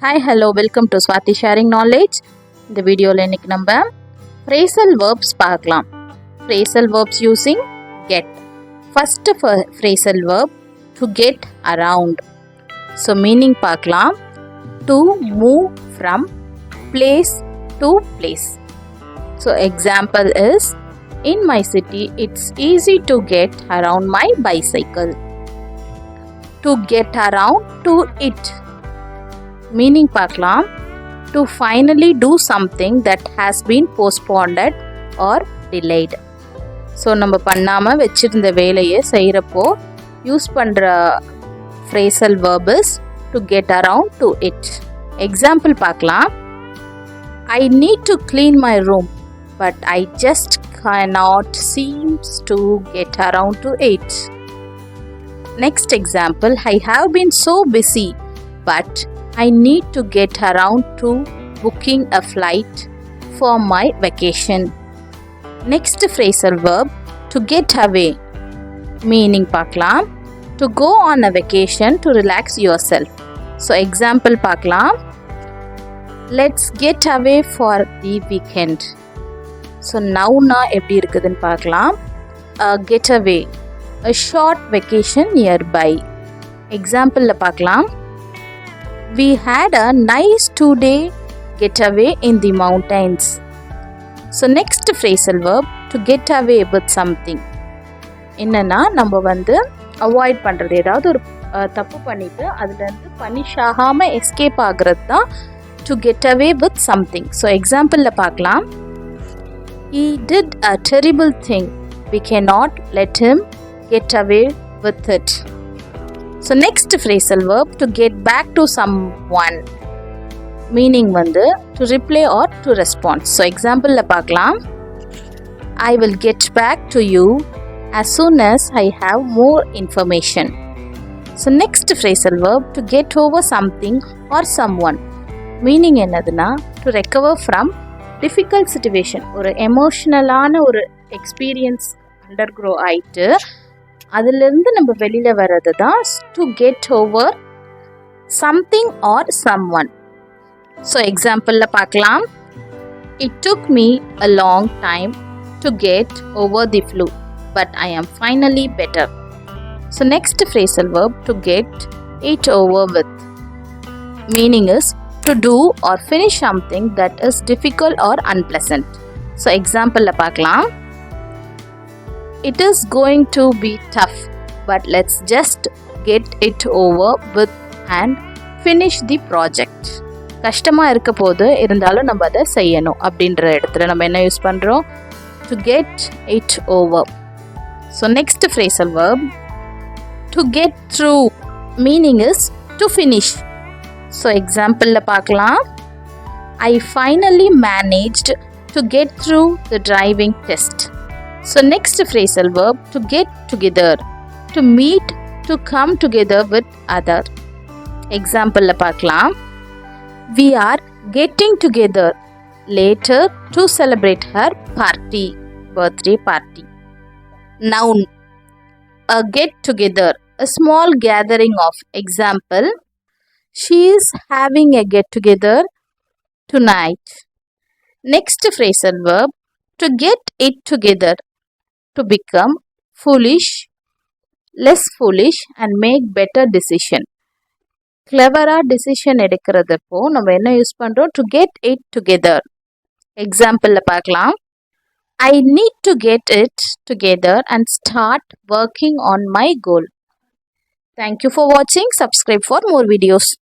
Hi, hello, welcome to Swati Sharing Knowledge. இந்த வீடியோவில் இன்னைக்கு நம்ம phrasal verbs பார்க்கலாம். Phrasal verbs using get. First phrasal verb to get around. So meaning பார்க்கலாம். To move from place to place. So example is, in my city it's easy to get around my bicycle. To get around to it. Meaning பார்க்கலாம், to finally do something that has been postponed or delayed. So நம்ம பண்ணாமல் வச்சிருந்த வேலையை செய்கிறப்போ use பண்ணுற phrasal verb is to get around to it. Example பார்க்கலாம். I need to clean my room, but I just cannot seems to get around to it. Next example, I have been so busy, but I need to get around to booking a flight for my vacation. Next phrasal verb, to get away. Meaning பார்க்கலாம், to go on a vacation to relax yourself. So example பார்க்கலாம், let's get away for the weekend. So noun எப்படி இருக்குதுன்னு பார்க்கலாம். Get away, a short vacation nearby. Example பார்க்கலாம், we had a nice 2-day getaway in the mountains. So next phrasal verb, to get away with something. என்னன்னா நம்ம avoid பண்ணுறது, ஏதாவது ஒரு தப்பு பண்ணிட்டு அதுலேருந்து பனிஷ் ஆகாமல் எஸ்கேப் ஆகிறது தான் to get away with something. So எக்ஸாம்பிளில் பார்க்கலாம், he did a terrible thing, we cannot let him get away with it. So next phrasal verb, to get back to someone. Meaning to reply or to respond. So example பார்க்கலாம், I will get back to you as soon as I have more information. So next phrasal verb, to get over something or someone. Meaning என்னதுன்னா, to recover from difficult situation. ஒரு எமோஷ்னலான ஒரு experience undergo ஆயிட்டு அதிலிருந்து நம்ம வெளியில் வர்றது தான் to get over something or someone. So எக்ஸாம்பிளில் பார்க்கலாம், it took me a long time to get over the flu, but I am finally better. So next phrasal verb, to get it over with. Meaning is to do or finish something that is difficult or unpleasant. So எக்ஸாம்பிளில் பார்க்கலாம், it is going to be tough, but let's just get it over with and finish the project. கஷ்டமாக இருக்க போது இருந்தாலும் நம்ம அதை செய்யணும் அப்படின்ற இடத்துல நம்ம என்ன யூஸ் பண்ணுறோம், to get it over. So next phrasal verb, to get through. Meaning is to finish. So exampleல பார்க்கலாம், I finally managed to get through the driving test. So next phrasal verb, to get together. To meet, to come together with other. Example பார்க்கலாம், we are getting together later to celebrate her party, birthday party. Noun, a get together, a small gathering of. Example, she is having a get together tonight. Next phrasal verb, to get it together. To become foolish, less foolish and make better decision. Clever decision எடுக்கிறதுப்போ நம்ம என்ன use பண்ணுறோம், to get it together. Example பார்க்கலாம், I need to get it together and start working on my goal. Thank you for watching. Subscribe for more videos.